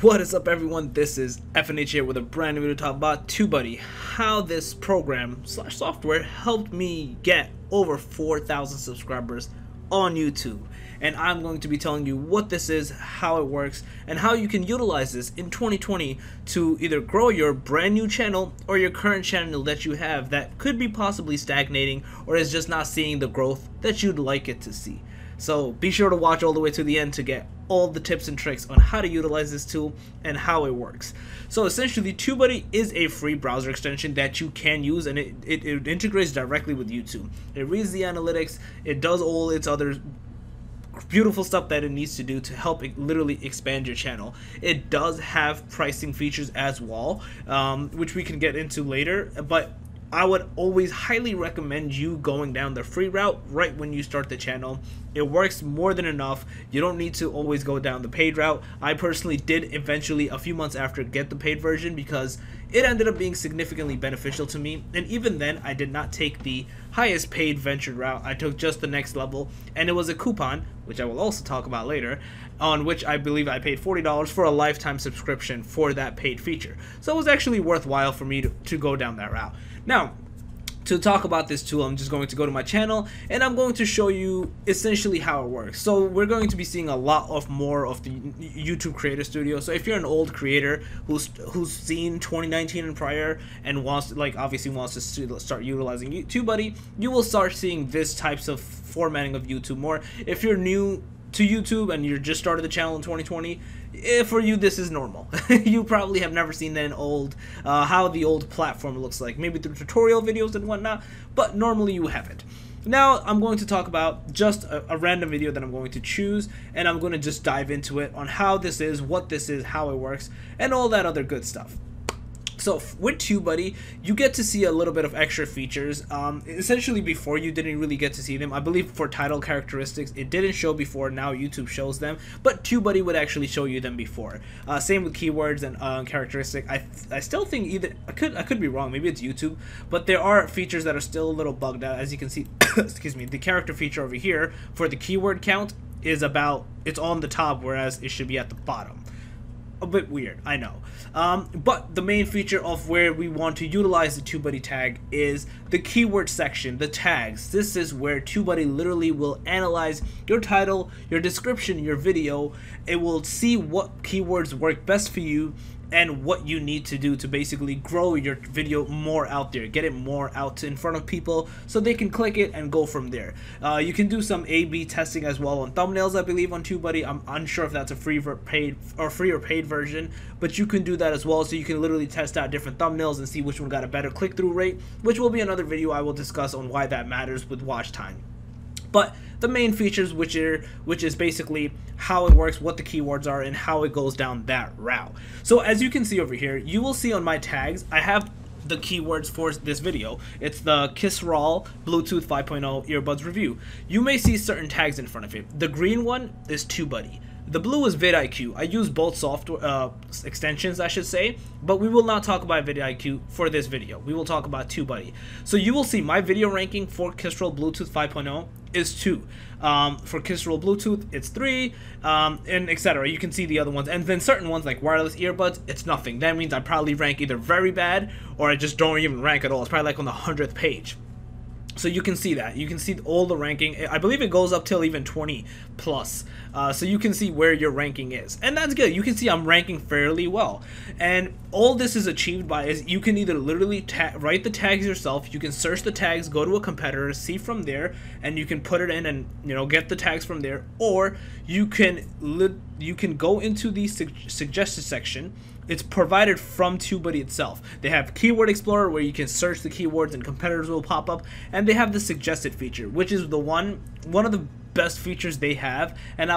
What is up, everyone? This is FNH here with a brand new video to talk about TubeBuddy, how this program slash software helped me get over 4,000 subscribers on YouTube. And I'm going to be telling you what this is, how it works, and how you can utilize this in 2020 to either grow your brand new channel or your current channel that you have that could be possibly stagnating or is just not seeing the growth that you'd like it to see. So be sure to watch all the way to the end to get all the tips and tricks on how to utilize this tool and how it works. So essentially, TubeBuddy is a free browser extension that you can use, and it integrates directly with YouTube. It reads the analytics, it does all its other beautiful stuff that it needs to do to help it literally expand your channel. It does have pricing features as well, which we can get into later, but I would always highly recommend you going down the free route right when you start the channel. It works more than enough. You don't need to always go down the paid route. I personally did eventually, a few months after, get the paid version because it ended up being significantly beneficial to me. And even then, I did not take the highest paid ventured route. I took just the next level, and it was a coupon, which I will also talk about later, on which I believe I paid $40 for a lifetime subscription for that paid feature. So it was actually worthwhile for me to go down that route. Now, to talk about this tool, I'm just going to go to my channel and I'm going to show you essentially how it works. So we're going to be seeing a lot of more of the YouTube Creator Studio. So if you're an old creator who's seen 2019 and prior and wants to, obviously wants to start utilizing TubeBuddy, you will start seeing this types of formatting of YouTube more. If you're new to YouTube and you just started the channel in 2020, for you this is normal. You probably have never seen that how the old platform looks like, maybe through tutorial videos and whatnot, but normally you haven't. Now I'm going to talk about just a random video that I'm going to choose, and I'm going to just dive into it on how this is, what this is, how it works, and all that other good stuff. So with TubeBuddy, you get to see a little bit of extra features. Essentially, before you didn't really get to see them. I believe for title characteristics, it didn't show before. Now YouTube shows them, but TubeBuddy would actually show you them before. Same with keywords and characteristic. I still think either I could be wrong. Maybe it's YouTube, but there are features that are still a little bugged out. As you can see, excuse me, the character feature over here for the keyword count is it's on the top, whereas it should be at the bottom. A bit weird, I know. But the main feature of where we want to utilize the TubeBuddy tag is the keyword section, the tags. This is where TubeBuddy literally will analyze your title, your description, your video. It will see what keywords work best for you and what you need to do to basically grow your video more out there, get it more out in front of people so they can click it and go from there. You can do some A/B testing as well on thumbnails, I believe, on TubeBuddy. I'm unsure if that's a free or paid version, but you can do that as well. So you can literally test out different thumbnails and see which one got a better click-through rate, which will be another video I will discuss on why that matters with watch time. But the main features, which is basically how it works, what the keywords are, and how it goes down that route. So as you can see over here, you will see on my tags, I have the keywords for this video. It's the Kisral Bluetooth 5.0 earbuds review. You may see certain tags in front of it. The green one is TubeBuddy. The blue is vidIQ. I use both software extensions, I should say, but we will not talk about vidIQ for this video. We will talk about TubeBuddy. So you will see my video ranking for Kisral Bluetooth 5.0 is 2. For Kisral Bluetooth, it's 3, and etc. You can see the other ones, and then certain ones like wireless earbuds, it's nothing. That means I probably rank either very bad or I just don't even rank at all. It's probably like on the 100th page. So you can see that. You can see all the ranking. I believe it goes up till even 20 plus. So you can see where your ranking is. And that's good. You can see I'm ranking fairly well. And all this is achieved by is you can either literally write the tags yourself. You can search the tags, go to a competitor, see from there, and you can put it in and get the tags from there. Or you can go into the suggested section. It's provided from TubeBuddy itself. They have Keyword Explorer where you can search the keywords and competitors will pop up, and they have the suggested feature, which is the one of the best features they have, and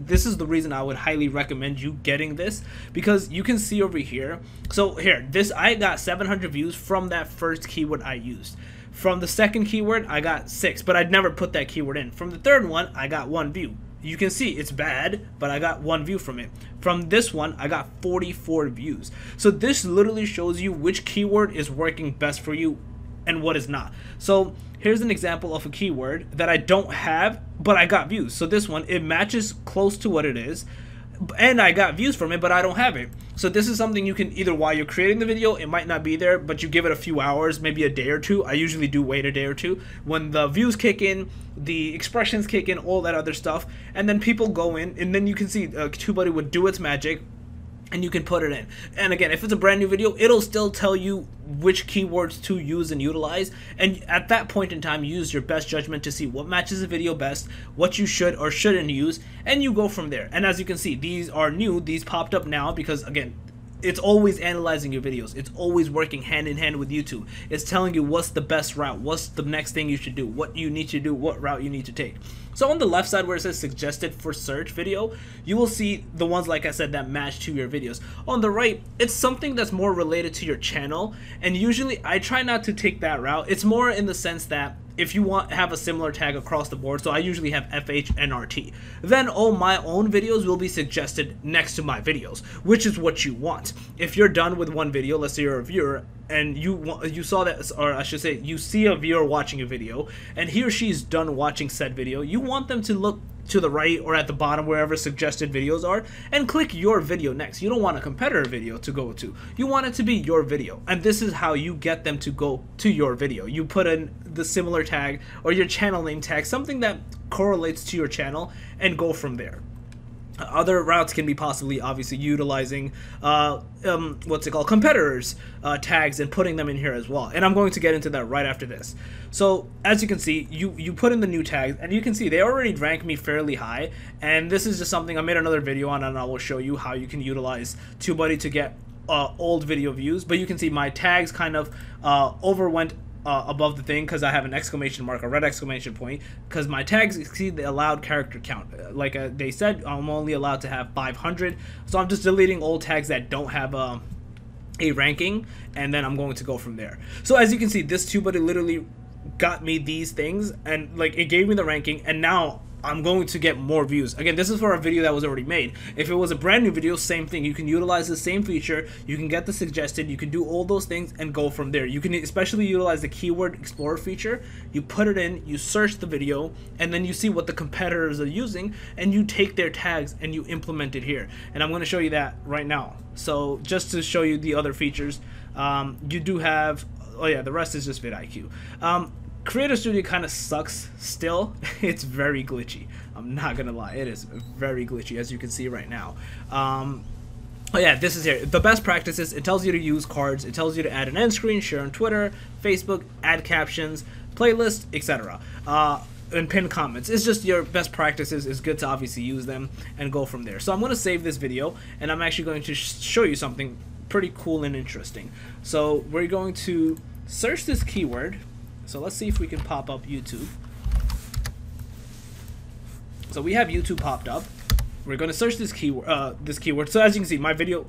this is the reason I would highly recommend you getting this, because you can see over here. So here, I got 700 views from that first keyword I used. From the second keyword, I got 6, but I'd never put that keyword in. From the third one, I got 1 view. You can see it's bad, but I got 1 view from it. From this one, I got 44 views. So this literally shows you which keyword is working best for you and what is not. So here's an example of a keyword that I don't have, but I got views. So this one, it matches close to what it is. and I got views from it, but I don't have it. So this is something you can either, while you're creating the video, it might not be there, but you give it a few hours, maybe a day or two. I usually do wait a day or two. When the views kick in, the expressions kick in, all that other stuff, and then people go in, and then you can see TubeBuddy would do its magic, and you can put it in. And again, if it's a brand new video, it'll still tell you which keywords to use and utilize, and at that point in time, use your best judgment to see what matches the video best, what you should or shouldn't use, and you go from there. And as you can see, these are new. These popped up now because, again, it's always analyzing your videos. It's always working hand in hand with YouTube. It's telling you what's the best route, what's the next thing you should do, what you need to do, what route you need to take. So on the left side where it says suggested for search video, you will see the ones, like I said, that match to your videos. On the right, it's something that's more related to your channel, and usually I try not to take that route. It's more in the sense that if you want have a similar tag across the board, so I usually have FH and RT, then all my own videos will be suggested next to my videos, which is what you want. If you're done with one video, let's say you're a viewer, and you saw that, or I should say, you see a viewer watching a video, and he or she's done watching said video, you want them to look to the right or at the bottom, wherever suggested videos are, and click your video next. You don't want a competitor video to go to. You want it to be your video, and this is how you get them to go to your video. You put in the similar tag or your channel name tag, something that correlates to your channel, and go from there. Other routes can be possibly, obviously, utilizing competitors tags and putting them in here as well, and I'm going to get into that right after this. So as you can see, you put in the new tags, and you can see they already rank me fairly high, and this is just something I made another video on, and I will show you how you can utilize TubeBuddy to get old video views. But you can see my tags kind of overwent above the thing because I have an exclamation mark, a red exclamation point, because my tags exceed the allowed character count. Like they said, I'm only allowed to have 500, so I'm just deleting old tags that don't have a ranking, and then I'm going to go from there. So as you can see, this TubeBuddy literally got me these things, and like it gave me the ranking, and now I'm going to get more views. Again, this is for a video that was already made. If it was a brand new video, same thing. You can utilize the same feature. You can get the suggested. You can do all those things and go from there. You can especially utilize the keyword explorer feature. You put it in, you search the video, and then you see what the competitors are using, and you take their tags and you implement it here. And I'm going to show you that right now. So just to show you the other features, you do have, oh yeah, the rest is just vidIQ. Creator Studio kind of sucks still. It's very glitchy. I'm not gonna lie, it is very glitchy, as you can see right now. Oh yeah, this is here. The best practices, it tells you to use cards, it tells you to add an end screen, share on Twitter, Facebook, add captions, playlist, etc. And pin comments. It's just your best practices. It's good to obviously use them and go from there. So I'm gonna save this video, and I'm actually going to show you something pretty cool and interesting. So we're going to search this keyword. So let's see if we can pop up YouTube. So we have YouTube popped up. We're going to search this keyword. So as you can see, my video,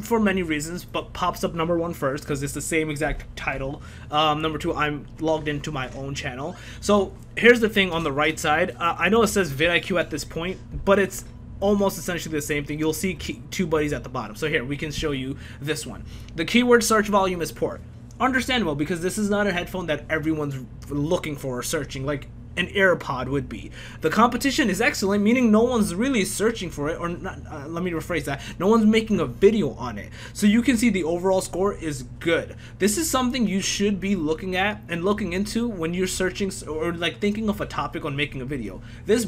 for many reasons, but pops up #1 first because it's the same exact title. #2, I'm logged into my own channel. So here's the thing on the right side. I know it says vidIQ at this point, but it's almost essentially the same thing. You'll see TubeBuddies at the bottom. So here, we can show you this one. The keyword search volume is poor. Understandable, because this is not a headphone that everyone's looking for or searching like an AirPod would be. The competition is excellent, meaning no one's really searching for it, or not, let me rephrase that, no one's making a video on it. So you can see the overall score is good. This is something you should be looking at and looking into when you're searching or like thinking of a topic on making a video. This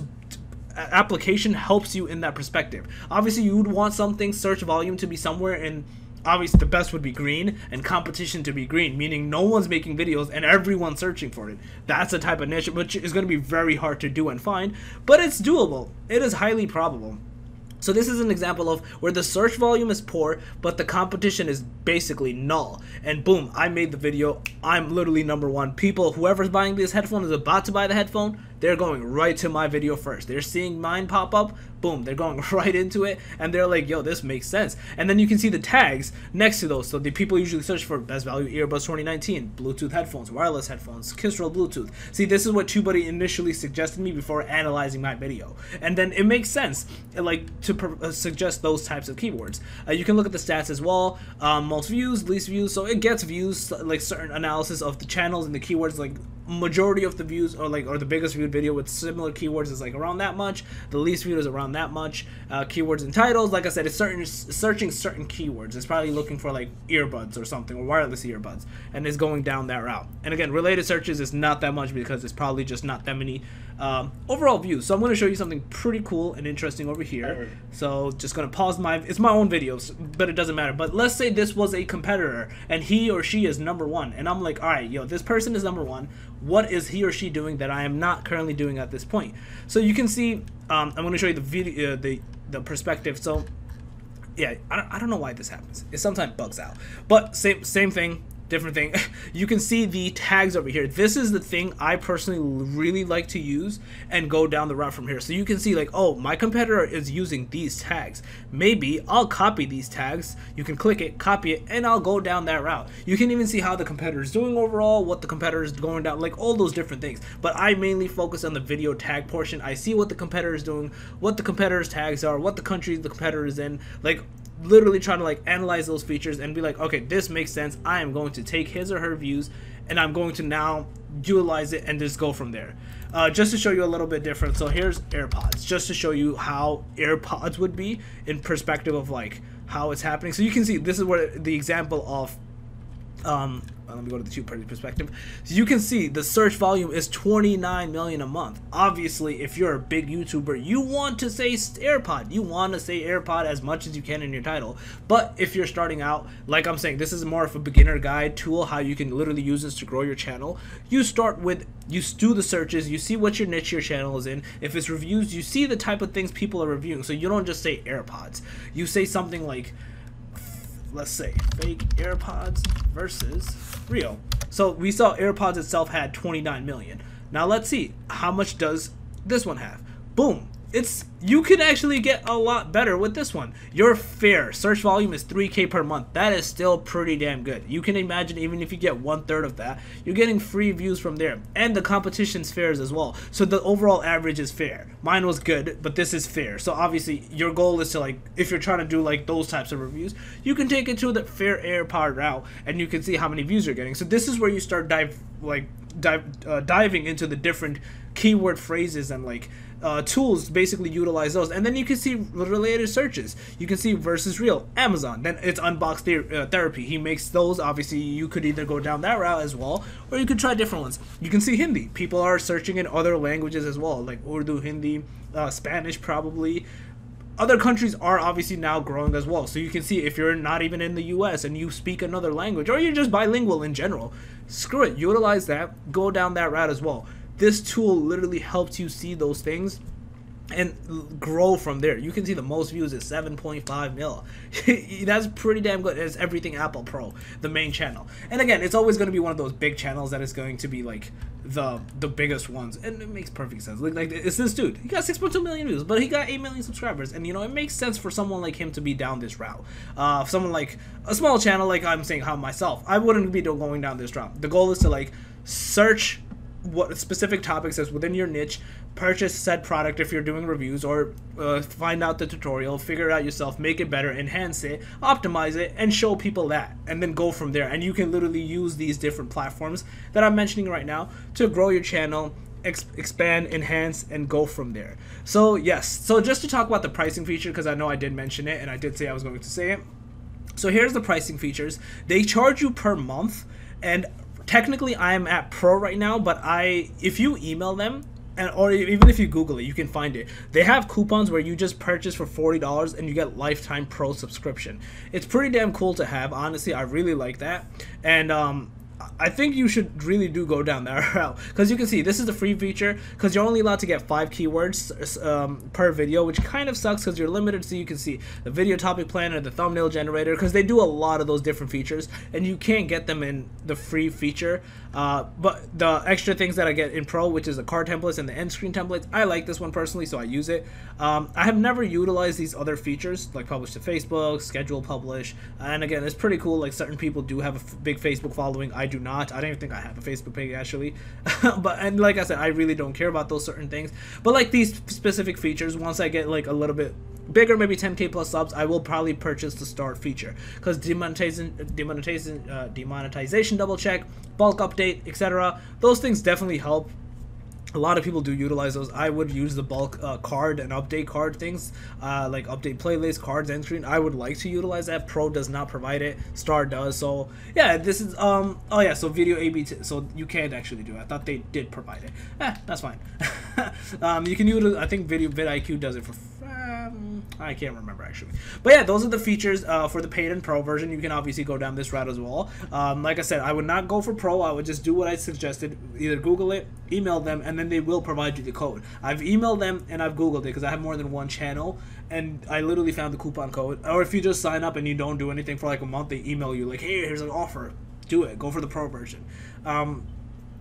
application helps you in that perspective. Obviously, you would want something search volume to be somewhere in, obviously the best would be green, and competition to be green, meaning no one's making videos and everyone's searching for it. That's a type of niche which is going to be very hard to do and find, but it's doable. It is highly probable. So this is an example of where the search volume is poor, but the competition is basically null. And boom, I made the video. I'm literally #1. People, whoever's buying this headphone is about to buy the headphone, they're going right to my video first. They're seeing mine pop up, boom, they're going right into it, and they're like, yo, this makes sense. And then you can see the tags next to those. So the people usually search for best value earbuds 2019, Bluetooth headphones, wireless headphones, Kisrel Bluetooth. See, this is what TubeBuddy initially suggested me before analyzing my video. And then it makes sense, like, to suggest those types of keywords. You can look at the stats as well, most views, least views, so it gets views, like certain analysis of the channels and the keywords, like majority of the views, or the biggest viewed video with similar keywords is like around that much. The least viewed is around that much. Keywords and titles, like I said, it's searching certain keywords. It's probably looking for like earbuds or something, or wireless earbuds, and it's going down that route. And again, related searches is not that much because it's probably just not that many overall views. So I'm going to show you something pretty cool and interesting over here. So just going to pause it's my own videos, but it doesn't matter. But let's say this was a competitor and he or she is #1, and I'm like, all right, yo, this person is #1. What is he or she doing that I am not currently doing at this point? So you can see, I'm going to show you the video, the perspective. So yeah, I don't know why this happens. It sometimes bugs out, but same thing, different thing. You can see the tags over here. This is the thing I personally really like to use and go down the route from here. So you can see like, oh, my competitor is using these tags. Maybe I'll copy these tags. You can click it, copy it, and I'll go down that route. You can even see how the competitor is doing overall, what the competitor is going down, like all those different things. But I mainly focus on the video tag portion. I see what the competitor is doing, what the competitor's tags are, what the country the competitor is in, like literally trying to like analyze those features and be like, okay, this makes sense. I am going to take his or her views and I'm going to now utilize it and just go from there. Just to show you a little bit different. So here's AirPods, just to show you how AirPods would be in perspective of like how it's happening. So you can see this is where the example of let me go to the TubeBuddy perspective. So you can see the search volume is 29 million a month. Obviously, if you're a big YouTuber, you want to say AirPod. You want to say AirPod as much as you can in your title. But if you're starting out, like I'm saying, this is more of a beginner guide tool, how you can literally use this to grow your channel. You start with, you do the searches, you see what your niche your channel is in. If it's reviews, you see the type of things people are reviewing. So you don't just say AirPods. You say something like, let's say fake AirPods versus real. So we saw AirPods itself had 29 million. Now let's see, how much does this one have? Boom. You can actually get a lot better with this one. Your fair search volume is 3K per month. That is still pretty damn good. You can imagine even if you get 1/3 of that, you're getting free views from there. And the competition's fair as well. So the overall average is fair. Mine was good, but this is fair. So obviously your goal is to like, if you're trying to do like those types of reviews, you can take it to the fair AirPod route and you can see how many views you're getting. So this is where you start diving into the different keyword phrases and like tools, basically utilize those. And then you can see related searches. You can see versus real, Amazon. Then it's unbox therapy. He makes those. Obviously you could either go down that route as well, or you could try different ones. You can see Hindi. People are searching in other languages as well, like Urdu, Hindi, Spanish probably. Other countries are obviously now growing as well. So you can see if you're not even in the US and you speak another language, or you're just bilingual in general, screw it, utilize that, go down that route as well. This tool literally helps you see those things and grow from there. You can see the most views is 7.5 mil. That's pretty damn good. It's Everything Apple Pro, the main channel. And again, it's always going to be one of those big channels that is going to be like the biggest ones, and it makes perfect sense. Like it's this dude. He got 6.2 million views, but he got 8 million subscribers, and you know it makes sense for someone like him to be down this route. Someone like a small channel, like I'm saying, how myself, I wouldn't be going down this route. The goal is to like search what specific topics is within your niche, purchase said product if you're doing reviews, or find out the tutorial, figure it out yourself, make it better, enhance it, optimize it, and show people that, and then go from there. And you can literally use these different platforms that I'm mentioning right now to grow your channel, expand, enhance, and go from there. So yes, so just to talk about the pricing feature, because I know I did mention it and I did say I was going to say it. So here's the pricing features. They charge you per month, and technically I am at Pro right now, but if you email them, or even if you Google it, you can find it. They have coupons where you just purchase for $40 and you get lifetime Pro subscription. It's pretty damn cool to have. Honestly, I really like that. And I think you should really go down that route, because you can see this is the free feature, because you're only allowed to get 5 keywords per video, which kind of sucks because you're limited. So you can see the video topic planner, the thumbnail generator, because they do a lot of those different features and you can't get them in the free feature. But the extra things that I get in Pro, which is the card templates and the end screen templates, I like this one personally, so I use it. I have never utilized these other features like publish to Facebook, schedule publish, and again, it's pretty cool. Like certain people do have a big Facebook following. I do not. I don't even think I have a Facebook page actually. And like I said, I really don't care about those certain things. But like these specific features, once I get like a little bit bigger, maybe 10K plus subs, I will probably purchase the start feature, because demonetization double check, bulk update, etc. Those things definitely help. A lot of people do utilize those. I would use the bulk card and update card things, like update playlist, cards, end screen. I would like to utilize that. Pro does not provide it. Star does. So yeah, this is oh yeah. So video A/B. So you can't actually do it. I thought they did provide it. That's fine. You can use. I think vidIQ does it for. I can't remember actually, but yeah, those are the features for the paid and pro version. You can obviously go down this route as well. Like I said, I would not go for pro. I would just do what I suggested. Either Google it, email them, and then they will provide you the code. I've emailed them and I've Googled it because I have more than one channel, and I literally found the coupon code. Or if you just sign up and you don't do anything for like a month, they email you like, hey, here's an offer. Do it. Go for the pro version.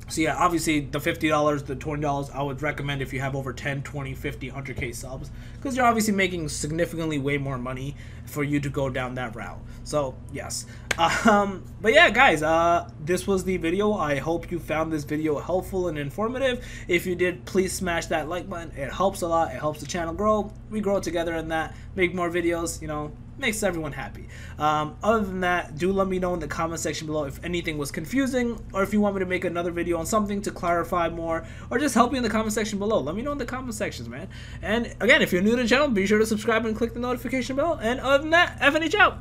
So yeah, obviously the $50, the $20, I would recommend if you have over 10, 20, 50, 100K subs, because you're obviously making significantly way more money for you to go down that route. So yes, but yeah, guys, this was the video. I hope you found this video helpful and informative. If you did, please smash that like button. It helps a lot. It helps the channel grow. We grow together in that. Make more videos, you know, makes everyone happy. Other than that, do let me know in the comment section below if anything was confusing, or if you want me to make another video on something to clarify more, or just help me in the comment section below. Let me know in the comment sections, man. And again, if you're new to the channel, be sure to subscribe and click the notification bell. And other than that, FNH out.